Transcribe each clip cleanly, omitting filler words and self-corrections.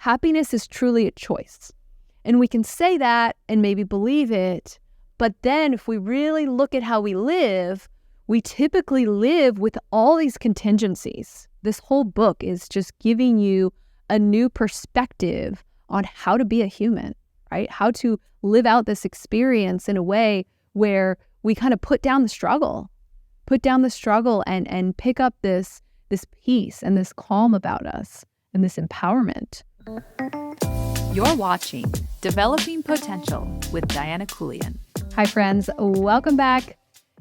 happiness is truly a choice. And we can say that and maybe believe it, but then if we really look at how we live, we typically live with all these contingencies. This whole book is just giving you a new perspective on how to be a human, right? How to live out this experience in a way where we kind of put down the struggle and pick up this peace and this calm about us and this empowerment. You're watching Developing Potential with Diana Keuilian. Hi, friends. Welcome back.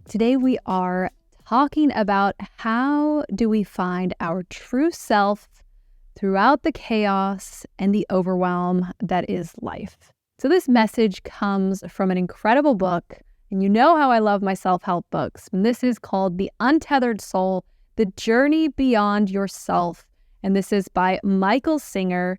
Today we are talking about how do we find our true self throughout the chaos and the overwhelm that is life. So this message comes from an incredible book, and you know how I love my self-help books. And this is called The Untethered Soul, The Journey Beyond Yourself. And this is by Michael Singer.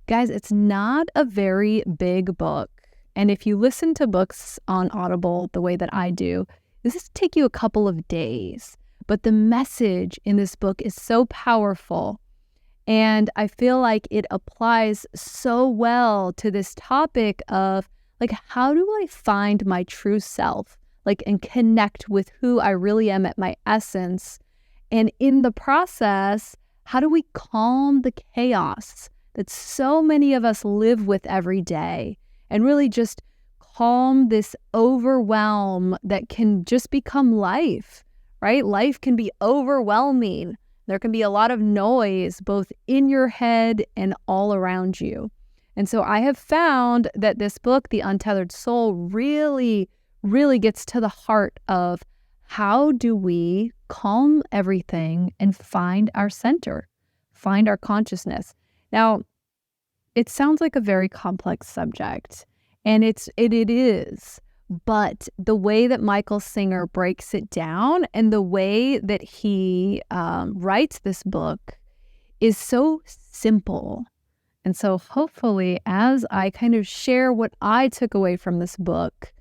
Guys, it's not a very big book. And if you listen to books on Audible the way that I do, this is take you a couple of days. But the message in this book is so powerful. And I feel like it applies so well to this topic of, like, how do I find my true self, and connect with who I really am at my essence? And in the process, how do we calm the chaos that so many of us live with every day and really just calm this overwhelm that can just become life, right? Life can be overwhelming. There can be a lot of noise both in your head and all around you. And so I have found that this book, The Untethered Soul, really, really gets to the heart of how do we calm everything and find our center, find our consciousness. Now, it sounds like a very complex subject, and it is. But the way that Michael Singer breaks it down and the way that he writes this book is so simple. And so hopefully, as I kind of share what I took away from this book,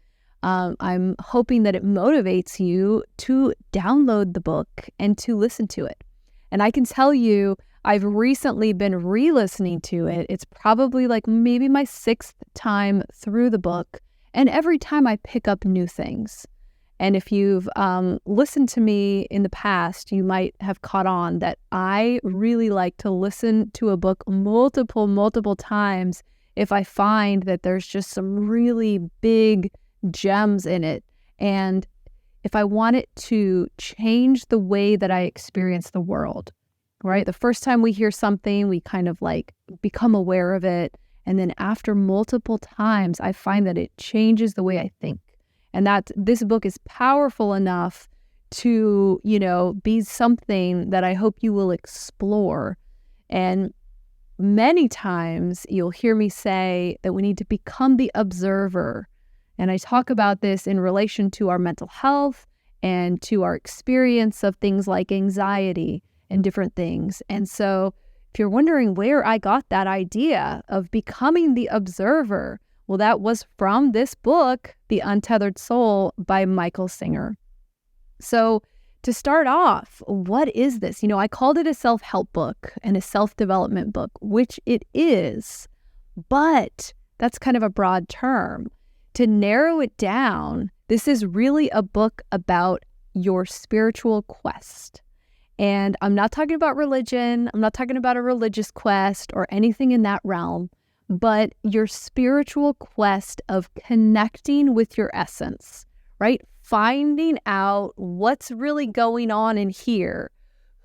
I'm hoping that it motivates you to download the book and to listen to it. And I can tell you, I've recently been re-listening to it. It's probably maybe my 6th time through the book. And every time I pick up new things. And if you've listened to me in the past, you might have caught on that I really like to listen to a book multiple times if I find that there's just some really big gems in it. And if I want it to change the way that I experience the world, right? The first time we hear something, we kind of become aware of it. And then after multiple times, I find that it changes the way I think. And that this book is powerful enough to, be something that I hope you will explore. And many times you'll hear me say that we need to become the observer. And I talk about this in relation to our mental health and to our experience of things like anxiety and different things. And so if you're wondering where I got that idea of becoming the observer, well, that was from this book, The Untethered Soul by Michael Singer. So to start off, what is this? I called it a self-help book and a self-development book, which it is, but that's kind of a broad term. To narrow it down, this is really a book about your spiritual quest. And I'm not talking about religion. I'm not talking about a religious quest or anything in that realm, but your spiritual quest of connecting with your essence, right? Finding out what's really going on in here.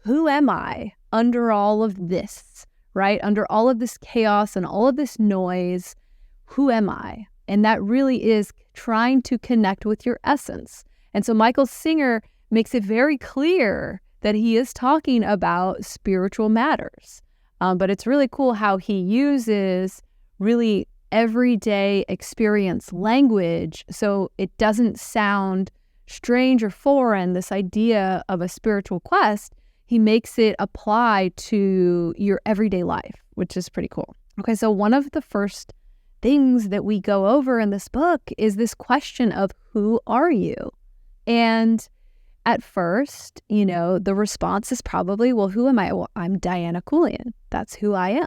Who am I under all of this, right? Under all of this chaos and all of this noise, who am I? And that really is trying to connect with your essence. And so Michael Singer makes it very clear that he is talking about spiritual matters. But it's really cool how he uses really everyday experience language so it doesn't sound strange or foreign, this idea of a spiritual quest. He makes it apply to your everyday life, which is pretty cool. Okay, so one of the first things that we go over in this book is this question of who are you? And at first, the response is probably, well, who am I? Well, I'm Diana Keuilian. That's who I am.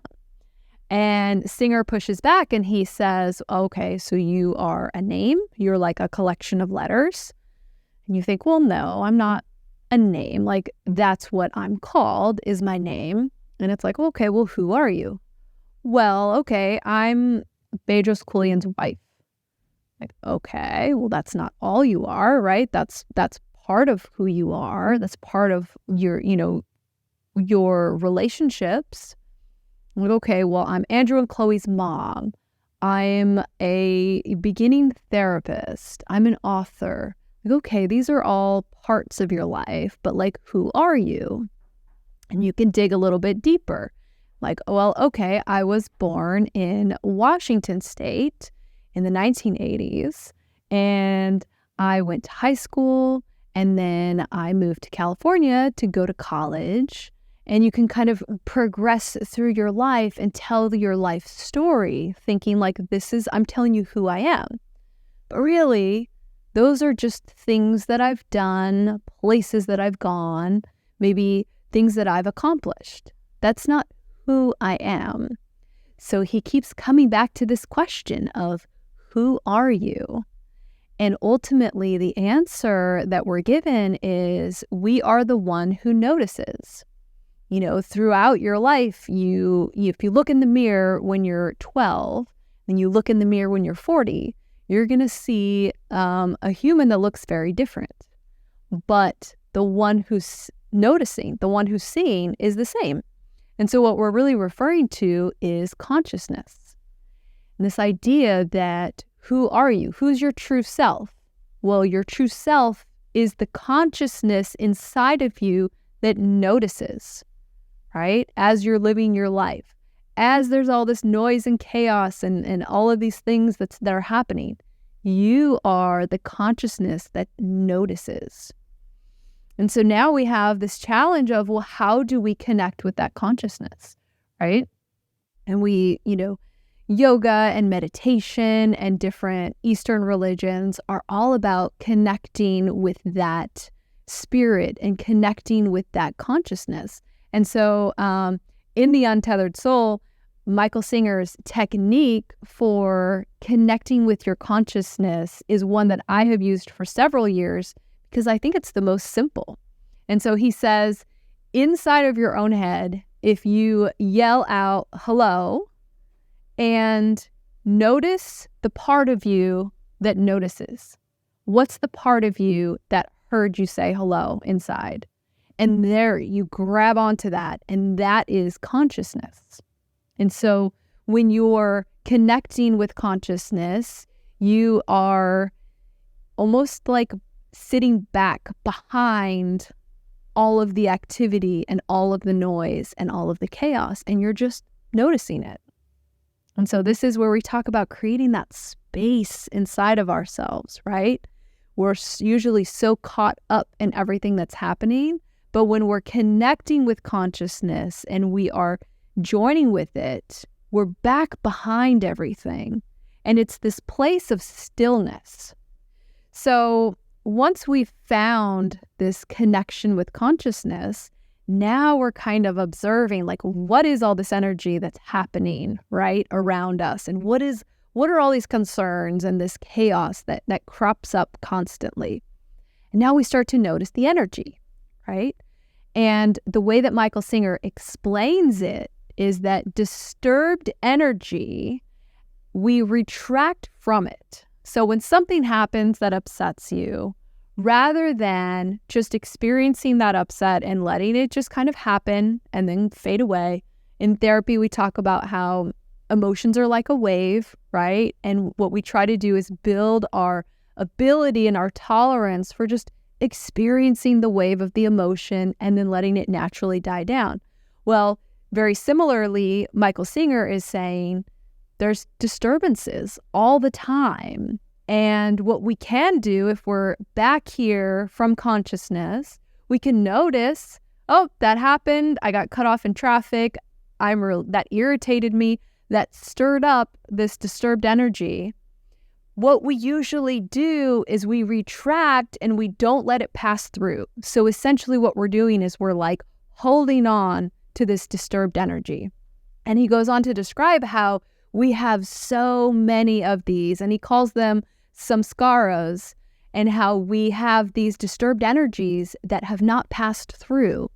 And Singer pushes back and he says, okay, so you are a name? You're like a collection of letters? And you think, well, no, I'm not a name. Like, that's what I'm called is my name. And it's like, okay, well, who are you? Well, okay, I'm Bedros Keuilian's wife. Like, okay, well, that's not all you are, right? That's part of who you are. That's part of your, your relationships. I'm like, okay, well, I'm Andrew and Chloe's mom. I'm a beginning therapist. I'm an author. Like, okay, these are all parts of your life, but like, who are you? And you can dig a little bit deeper. Like, well, okay, I was born in Washington State in the 1980s, and I went to high school, and then I moved to California to go to college. And you can kind of progress through your life and tell your life story, thinking like, I'm telling you who I am. But really, those are just things that I've done, places that I've gone, maybe things that I've accomplished. That's not who I am. So he keeps coming back to this question of, who are you? And ultimately, the answer that we're given is, we are the one who notices. Throughout your life, if you look in the mirror when you're 12 and you look in the mirror when you're 40, you're going to see a human that looks very different. But the one who's noticing, the one who's seeing is the same. And so what we're really referring to is consciousness. And this idea that, who are you? Who's your true self? Well, your true self is the consciousness inside of you that notices, right? As you're living your life, as there's all this noise and chaos and all of these things that are happening, you are the consciousness that notices. And so now we have this challenge of, well, how do we connect with that consciousness, right? And we, yoga and meditation and different Eastern religions are all about connecting with that spirit and connecting with that consciousness. And so in the Untethered Soul, Michael Singer's technique for connecting with your consciousness is one that I have used for several years because I think it's the most simple. And so he says, inside of your own head, if you yell out, hello, and notice the part of you that notices. What's the part of you that heard you say hello inside? And there you grab onto that, and that is consciousness. And so when you're connecting with consciousness, you are almost like sitting back behind all of the activity and all of the noise and all of the chaos, and you're just noticing it. And so this is where we talk about creating that space inside of ourselves, right? We're usually so caught up in everything that's happening, but when we're connecting with consciousness and we are joining with it, we're back behind everything. And it's this place of stillness. So once we've found this connection with consciousness, now we're kind of observing, like, what is all this energy that's happening right around us? And what are all these concerns and this chaos that crops up constantly? And now we start to notice the energy, right? And the way that Michael Singer explains it is that disturbed energy, we retract from it. So when something happens that upsets you, rather than just experiencing that upset and letting it just kind of happen and then fade away, in therapy, we talk about how emotions are like a wave, right? And what we try to do is build our ability and our tolerance for just experiencing the wave of the emotion and then letting it naturally die down. Well, very similarly, Michael Singer is saying there's disturbances all the time. And what we can do if we're back here from consciousness, we can notice, oh, that happened. I got cut off in traffic. That irritated me. That stirred up this disturbed energy. What we usually do is we retract and we don't let it pass through. So essentially what we're doing is we're like holding on to this disturbed energy. And he goes on to describe how we have so many of these, and he calls them samskaras, and how we have these disturbed energies that have not passed through.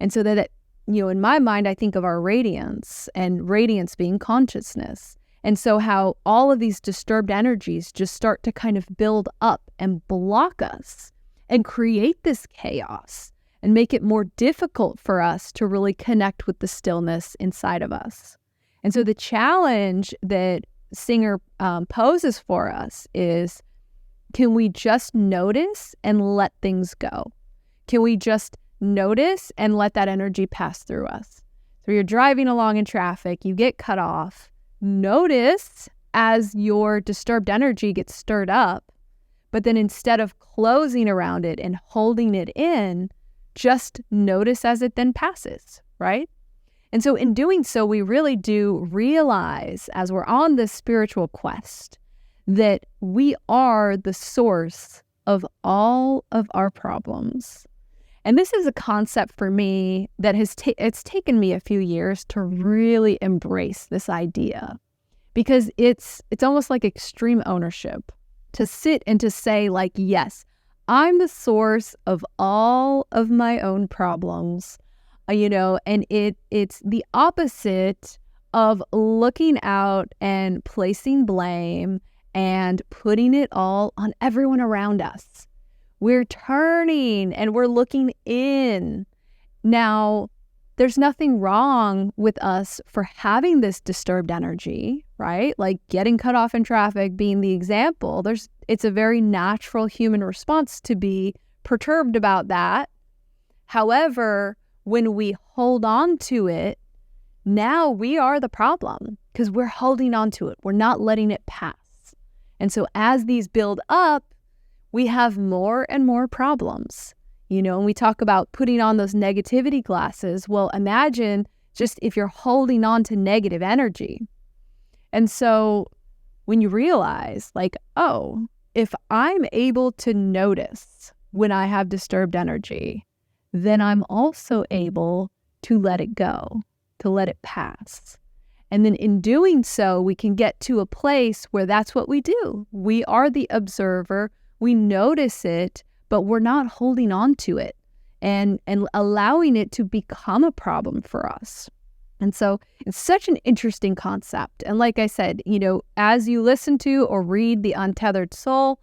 And so that, in my mind, I think of our radiance, and radiance being consciousness. And so how all of these disturbed energies just start to kind of build up and block us and create this chaos and make it more difficult for us to really connect with the stillness inside of us. And so the challenge that Singer poses for us is, can we just notice and let things go? Can we just notice and let that energy pass through us? So you're driving along in traffic, you get cut off. Notice as your disturbed energy gets stirred up, but then instead of closing around it and holding it in, just notice as it then passes, right? And so in doing so, we really do realize, as we're on this spiritual quest, that we are the source of all of our problems. And this is a concept for me that it's taken me a few years to really embrace this idea, because it's almost like extreme ownership to sit and to say, like, yes, I'm the source of all of my own problems, and it's the opposite of looking out and placing blame and putting it all on everyone around us. We're turning and we're looking in. Now, there's nothing wrong with us for having this disturbed energy, right? Like getting cut off in traffic being the example. It's a very natural human response to be perturbed about that. However, when we hold on to it, now we are the problem because we're holding on to it. We're not letting it pass. And so as these build up, we have more and more problems, and we talk about putting on those negativity glasses. Well, imagine just if you're holding on to negative energy. And so when you realize, like, oh, if I'm able to notice when I have disturbed energy, then I'm also able to let it go, to let it pass. And then in doing so, we can get to a place where that's what we do. We are the observer. We notice it, but we're not holding on to it and allowing it to become a problem for us. And so it's such an interesting concept. And like I said, as you listen to or read The Untethered Soul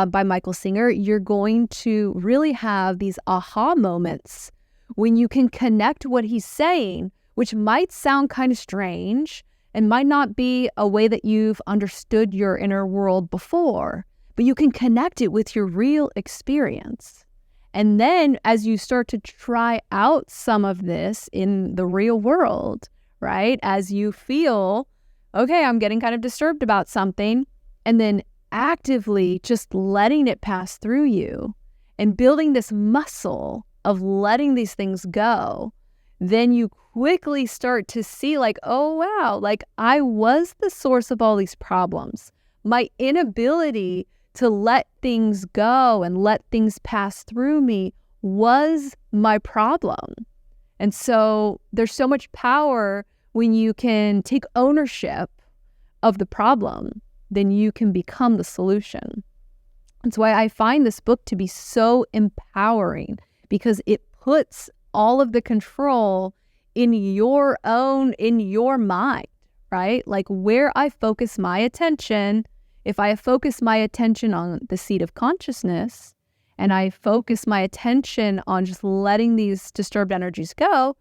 by Michael Singer, you're going to really have these aha moments when you can connect what he's saying, which might sound kind of strange and might not be a way that you've understood your inner world before, but you can connect it with your real experience. And then as you start to try out some of this in the real world, right, as you feel, okay, I'm getting kind of disturbed about something, and then actively just letting it pass through you and building this muscle of letting these things go, then you quickly start to see, like, oh, wow, like I was the source of all these problems. My inability to let things go and let things pass through me was my problem. And so there's so much power when you can take ownership of the problem, then you can become the solution. That's why I find this book to be so empowering, because it puts all of the control in your mind, right? Like where I focus my attention. If I focus my attention on the seat of consciousness and I focus my attention on just letting these disturbed energies go,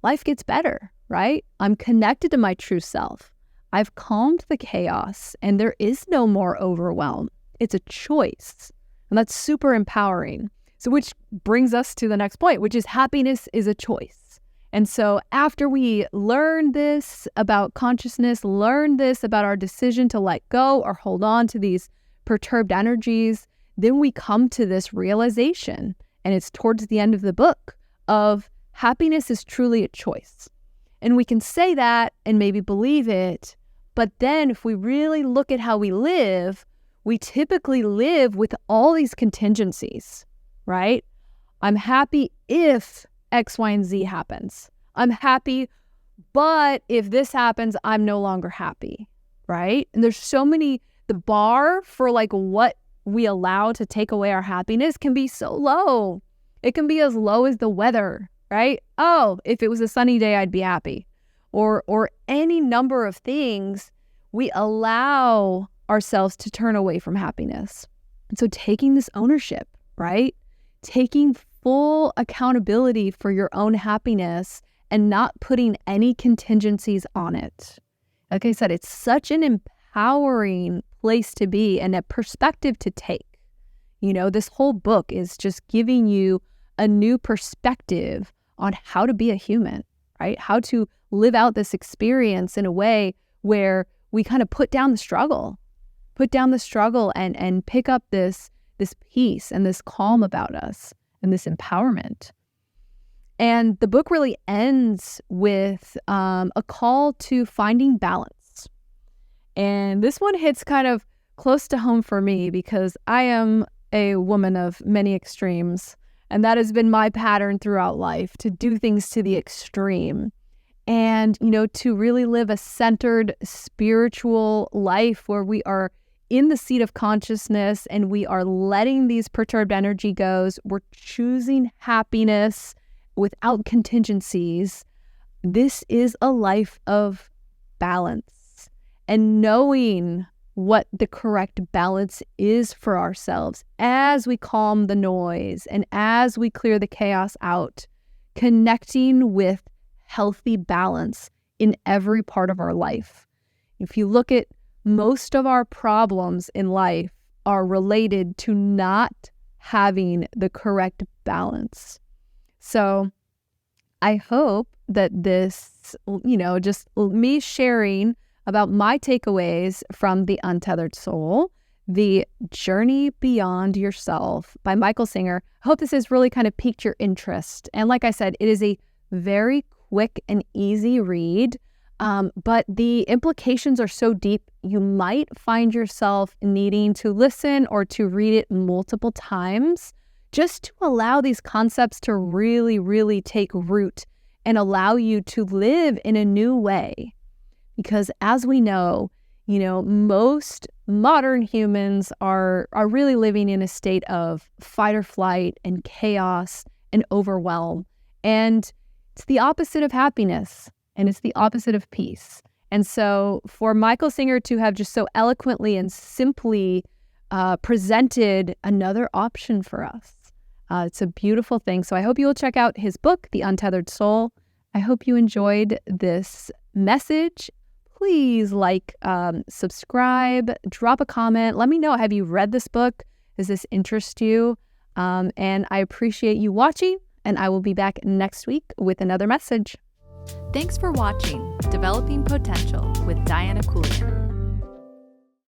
life gets better, right? I'm connected to my true self. I've calmed the chaos and there is no more overwhelm. It's a choice. And that's super empowering. So which brings us to the next point, which is happiness is a choice. And so after we learn this about consciousness, learn this about our decision to let go or hold on to these perturbed energies, then we come to this realization, and it's towards the end of the book, of happiness is truly a choice. And we can say that and maybe believe it, but then if we really look at how we live, we typically live with all these contingencies, right? I'm happy if X, Y, and Z happens. I'm happy, but if this happens, I'm no longer happy, right? And there's so many, the bar for like what we allow to take away our happiness can be so low. It can be as low as the weather, right? Oh, if it was a sunny day, I'd be happy. Or any number of things we allow ourselves to turn away from happiness. And so taking this ownership, right? Taking full accountability for your own happiness and not putting any contingencies on it. Like I said, it's such an empowering place to be and a perspective to take. You know, this whole book is just giving you a new perspective on how to be a human, right? How to live out this experience in a way where we kind of put down the struggle and pick up this peace and this calm about us and this empowerment. And the book really ends with a call to finding balance. And this one hits kind of close to home for me because I am a woman of many extremes. And that has been my pattern throughout life, to do things to the extreme. And, you know, to really live a centered spiritual life where we are in the seat of consciousness and we are letting these perturbed energy goes. We're choosing happiness without contingencies. This is a life of balance, and knowing what the correct balance is for ourselves as we calm the noise and as we clear the chaos out, connecting with healthy balance in every part of our life. If you look at most of our problems in life are related to not having the correct balance. So I hope that this, you know, just me sharing about my takeaways from The Untethered Soul, The Journey Beyond Yourself by Michael Singer. I hope this has really kind of piqued your interest. And like I said, it is a very quick and easy read, but the implications are so deep, you might find yourself needing to listen or to read it multiple times just to allow these concepts to really, really take root and allow you to live in a new way. Because as we know, you know, most modern humans are really living in a state of fight or flight and chaos and overwhelm. And it's the opposite of happiness, and it's the opposite of peace. And so for Michael Singer to have just so eloquently and simply presented another option for us, it's a beautiful thing. So I hope you will check out his book, The Untethered Soul. I hope you enjoyed this message. Please like, subscribe, drop a comment. Let me know, have you read this book? Does this interest you? And I appreciate you watching, and I will be back next week with another message. Thanks for watching Developing Potential with Diana Keuilian.